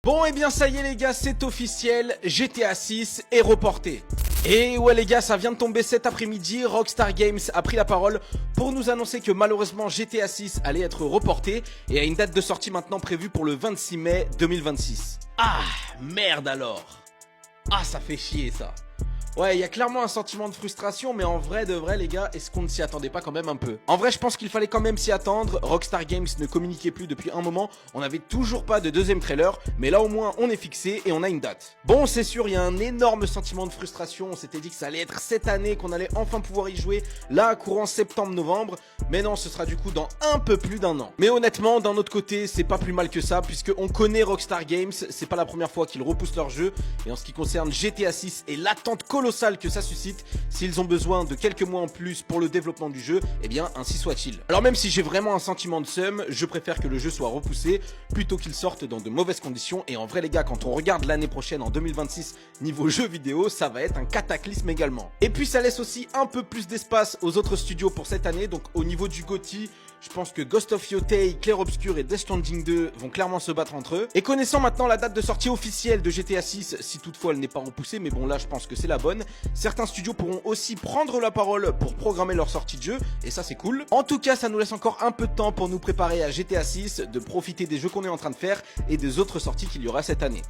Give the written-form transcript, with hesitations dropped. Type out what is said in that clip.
Bon et bien ça y est les gars, c'est officiel, GTA 6 est reporté. Et ouais les gars, ça vient de tomber cet après-midi, Rockstar Games a pris la parole pour nous annoncer que malheureusement GTA 6 allait être reporté et a une date de sortie maintenant prévue pour le 26 mai 2026. Ah, merde alors. Ah, ça fait chier ça. Ouais, il y a clairement un sentiment de frustration, mais en vrai de vrai les gars, est-ce qu'on ne s'y attendait pas quand même un peu? En vrai, je pense qu'il fallait quand même s'y attendre. Rockstar Games ne communiquait plus depuis un moment, on n'avait toujours pas de deuxième trailer, mais là au moins on est fixé et on a une date. Bon, c'est sûr, il y a un énorme sentiment de frustration, on s'était dit que ça allait être cette année, qu'on allait enfin pouvoir y jouer, là courant septembre-novembre, mais non, ce sera du coup dans un peu plus d'un an. Mais honnêtement, d'un autre côté, c'est pas plus mal que ça, puisque on connaît Rockstar Games, c'est pas la première fois qu'ils repoussent leur jeu, et en ce qui concerne GTA 6 et l'attente colossale que ça suscite, s'ils ont besoin de quelques mois en plus pour le développement du jeu, eh bien ainsi soit-il. Alors même si j'ai vraiment un sentiment de seum, je préfère que le jeu soit repoussé plutôt qu'il sorte dans de mauvaises conditions, et en vrai les gars, quand on regarde l'année prochaine en 2026 niveau jeux vidéo, ça va être un cataclysme également. Et puis ça laisse aussi un peu plus d'espace aux autres studios pour cette année, donc au niveau du GOTY, je pense que Ghost of Yotei, Clair Obscur et Death Stranding 2 vont clairement se battre entre eux. Et connaissant maintenant la date de sortie officielle de GTA 6, si toutefois elle n'est pas repoussée, mais bon là je pense que c'est la bonne, certains studios pourront aussi prendre la parole pour programmer leur sortie de jeu, et ça c'est cool. En tout cas, ça nous laisse encore un peu de temps pour nous préparer à GTA 6, de profiter des jeux qu'on est en train de faire et des autres sorties qu'il y aura cette année.